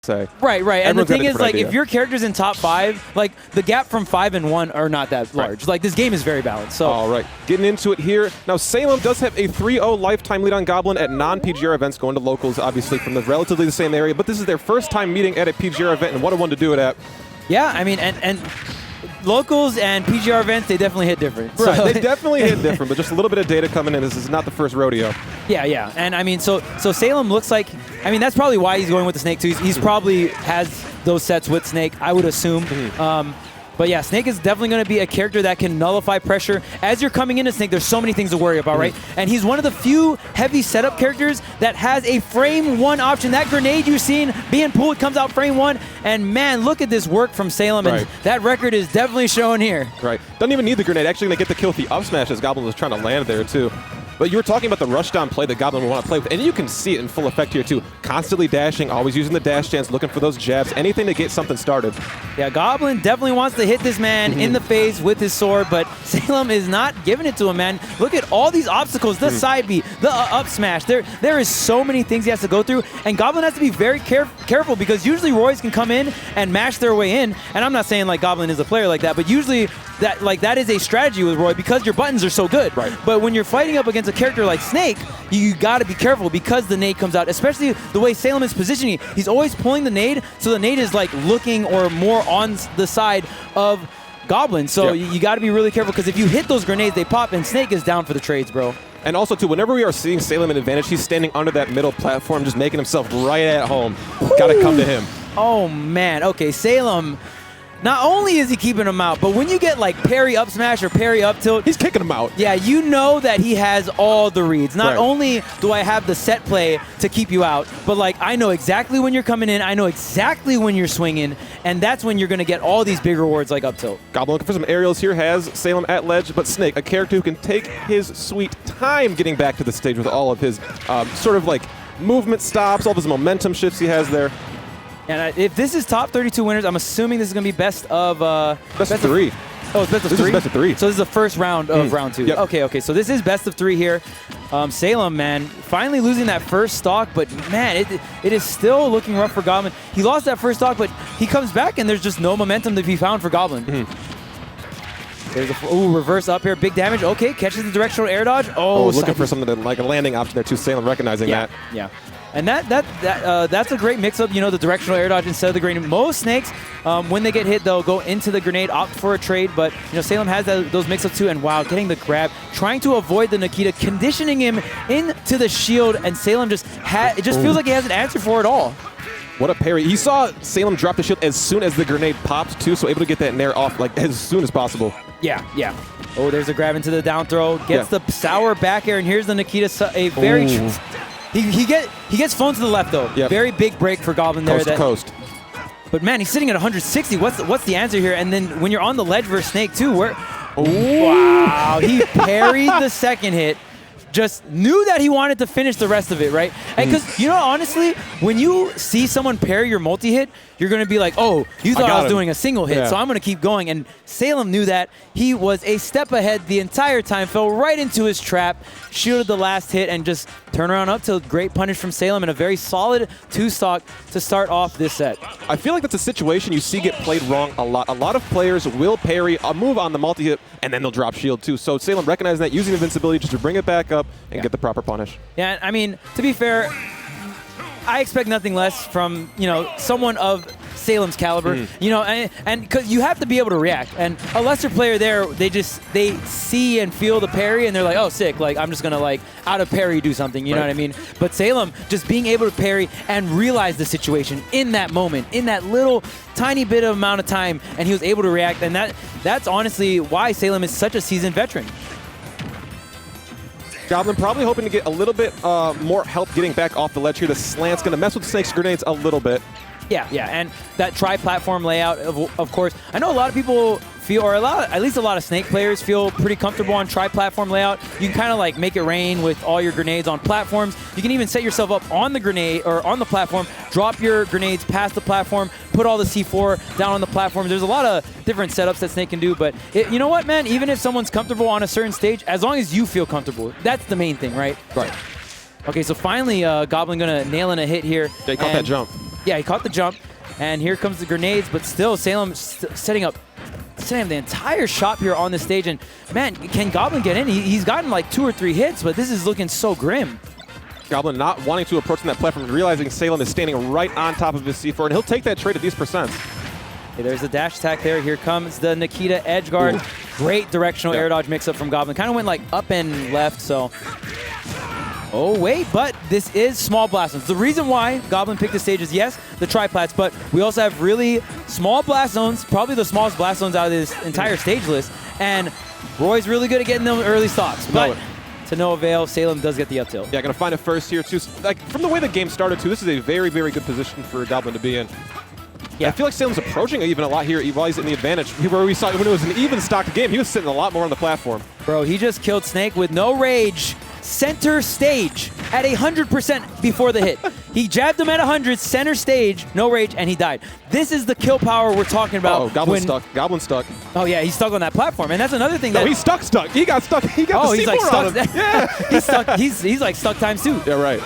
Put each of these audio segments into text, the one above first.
say. Right. And the Everyone's got thing a is, different like, idea. if your character's in top 5, like, the gap from 5 and 1 are not that large. Like, this game is very balanced. So. All right, getting into it here. Now, Salem does have a 3-0 lifetime lead on Goblin at non-PGR events, going to locals, obviously, from the relatively the same area. But this is their first time meeting at a PGR event, and what a one to do it at. Yeah, I mean, and locals and PGR events, they definitely hit different. Right, So they definitely hit different, but just a little bit of data coming in. This is not the first rodeo. Yeah. And I mean, so Salem looks like, I mean, that's probably why he's going with the Snake too. He's probably has those sets with Snake, I would assume. But yeah, Snake is definitely going to be a character that can nullify pressure. As you're coming into Snake, there's so many things to worry about, right? And he's one of the few heavy setup characters that has a frame 1 option. That grenade you've seen being pulled comes out frame 1. And man, look at this work from Salem. And that record is definitely showing here. Right. Doesn't even need the grenade. Actually going to get the kill with the up smash as Goblin was trying to land there too. But you were talking about the rush down play that Goblin will want to play with, and you can see it in full effect here too. Constantly dashing, always using the dash chance, looking for those jabs, anything to get something started. Yeah, Goblin definitely wants to hit this man in the face with his sword, but Salem is not giving it to him, man. Look at all these obstacles, the side B, the up smash. There is so many things he has to go through, and Goblin has to be very careful because usually Roy's can come in and mash their way in, and I'm not saying like Goblin is a player like that, but usually that is a strategy with Roy because your buttons are so good. Right. But when you're fighting up against a character like Snake, you got to be careful because the nade comes out, especially the way Salem is positioning. He's always pulling the nade, so the nade is like looking or more on the side of Goblin. So you got to be really careful because if you hit those grenades, they pop, and Snake is down for the trades, bro. And also, too, whenever we are seeing Salem in advantage, he's standing under that middle platform, just making himself right at home. Got to come to him. Oh, man. Okay, Salem, not only is he keeping him out, but when you get like parry up smash or parry up tilt, he's kicking him out. Yeah, you know that he has all the reads. Not only do I have the set play to keep you out, but like I know exactly when you're coming in, I know exactly when you're swinging, and that's when you're going to get all these big rewards like up tilt. Goblin looking for some aerials here, has Salem at ledge, but Snake, a character who can take his sweet time getting back to the stage with all of his sort of like movement stops, all of his momentum shifts he has there. And if this is top 32 winners, I'm assuming this is going to be best of 3. Oh, it's best of 3? This is best of 3. So this is the first round of round 2. Yep. Okay. So this is best of 3 here. Salem, man, finally losing that first stock, but man, it is still looking rough for Goblin. He lost that first stock, but he comes back and there's just no momentum to be found for Goblin. There's a reverse up here, big damage. Okay, catches the directional air dodge. Oh, looking for something like a landing option there too. Salem recognizing that. Yeah. And that's a great mix-up, you know, the directional air dodge instead of the grenade. Most Snakes, when they get hit, they'll go into the grenade, opt for a trade, but, you know, Salem has those mix-ups too, and wow, getting the grab, trying to avoid the Nikita, conditioning him into the shield, and Salem just feels like he has an answer for it all. What a parry. He saw Salem drop the shield as soon as the grenade popped too, so able to get that nair off like as soon as possible. Yeah. Oh, there's a grab into the down throw, gets the sour back air, and here's the Nikita, a very... He gets flown to the left though. Yep. Very big break for Goblin there. Coast to coast. But man, he's sitting at 160. What's the answer here? And then when you're on the ledge versus Snake too, wow, he parried the second hit. Just knew that he wanted to finish the rest of it, right? And because, you know, honestly, when you see someone parry your multi-hit, you're going to be like, oh, you thought I was doing a single hit, so I'm going to keep going. And Salem knew that. He was a step ahead the entire time, fell right into his trap, shielded the last hit, and just turned around up to great punish from Salem and a very solid 2-stock to start off this set. I feel like that's a situation you see get played wrong a lot. A lot of players will parry a move on the multi-hit, and then they'll drop shield too. So Salem recognizing that, using invincibility just to bring it back up and get the proper punish. Yeah, I mean, to be fair, I expect nothing less from, you know, someone of Salem's caliber, you know, and because you have to be able to react. And a lesser player there, they see and feel the parry, and they're like, oh, sick, like, I'm just going to, like, out of parry do something, you know what I mean? But Salem just being able to parry and realize the situation in that moment, in that little tiny bit of amount of time, and he was able to react, and that's honestly why Salem is such a seasoned veteran. Goblin probably hoping to get a little bit more help getting back off the ledge here. The slant's going to mess with Snake's grenades a little bit. Yeah, and that tri-platform layout, of course. I know a lot of people feel, or at least a lot of Snake players feel pretty comfortable on tri-platform layout. You can kind of like make it rain with all your grenades on platforms. You can even set yourself up on the grenade or on the platform, drop your grenades past the platform, put all the C4 down on the platform. There's a lot of different setups that Snake can do, but you know what, man? Even if someone's comfortable on a certain stage, as long as you feel comfortable, that's the main thing, right? Right. Okay, so finally, Goblin gonna nail in a hit here. They caught that jump. Yeah, he caught the jump, and here comes the grenades, but still Salem setting up the entire shop here on the stage. And man, can Goblin get in? He's gotten like 2 or 3 hits, but this is looking so grim. Goblin not wanting to approach that platform and realizing Salem is standing right on top of his C4, and he'll take that trade at these percents. Okay, there's the dash attack there. Here comes the Nikita edge guard. Ooh. Great directional air dodge mix-up from Goblin. Kind of went like up and left, so. Oh, wait, but this is small blast zones. The reason why Goblin picked the stage is, yes, the triplats, but we also have really small blast zones, probably the smallest blast zones out of this entire stage list, and Roy's really good at getting them early stocks, but to no avail, Salem does get the up tilt. Yeah, going to find a first here, too. Like, from the way the game started, too, this is a very, very good position for Goblin to be in. Yeah, I feel like Salem's approaching even a lot here while he's in the advantage. Where we saw when it was an even stocked game, he was sitting a lot more on the platform. Bro, he just killed Snake with no rage. Center stage at 100% before the hit. He jabbed him at 100, center stage, no rage, and he died. This is the kill power we're talking about. Oh, Goblin stuck. Goblin stuck. Oh yeah, he's stuck on that platform, and that's another thing. No, he's stuck. He got stuck. He got the C4 like stuck. on him. Yeah. He's stuck. He's like stuck times 2. Yeah, right.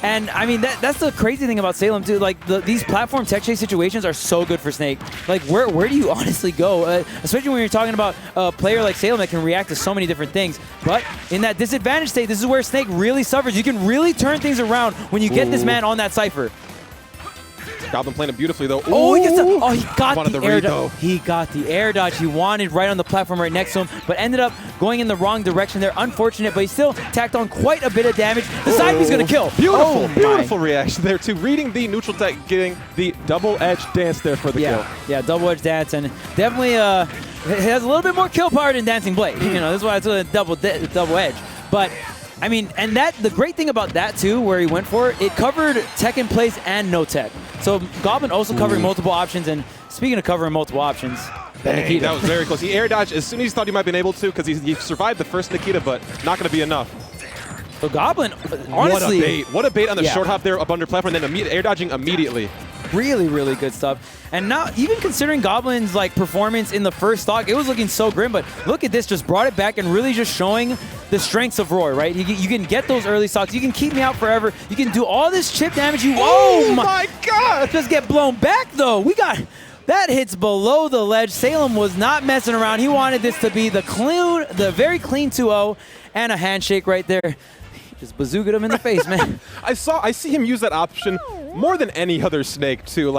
And I mean, that's the crazy thing about Salem too. Like these platform tech chase situations are so good for Snake. Like where do you honestly go? Especially when you're talking about a player like Salem that can react to so many different things. But in that disadvantage state, this is where Snake really suffers. You can really turn things around when you get this man on that cypher. Goblin playing it beautifully though. Oh, he got the air dodge. Though. He got the air dodge he wanted right on the platform right next to him, but ended up going in the wrong direction there. Unfortunate, but he still tacked on quite a bit of damage. The side B's gonna kill. Beautiful, beautiful reaction there too. Reading the neutral tech, getting the double edge dance there for the kill. Yeah, double edge dance, and definitely it has a little bit more kill power than Dancing Blade. You know, that's why it's a double edge. But I mean, and the great thing about that too, where he went for it covered tech in place and no tech. So Goblin also covering multiple options, and speaking of covering multiple options, Nikita. That was very close. He air dodged as soon as he thought he might have been able to, because he survived the first Nikita, but not going to be enough. So Goblin, honestly, what a bait on the short hop there up under platform, and then air dodging immediately. Really, really good stuff. And now, even considering Goblin's like performance in the first stock, it was looking so grim. But look at this, just brought it back and really just showing the strengths of Roy, right? You can get those early stocks. You can keep me out forever. You can do all this chip damage. Oh my God! Just get blown back though. That hits below the ledge. Salem was not messing around. He wanted this to be the very clean 2-0 and a handshake right there. Just bazookaed him in the face, man. I see him use that option more than any other Snake too.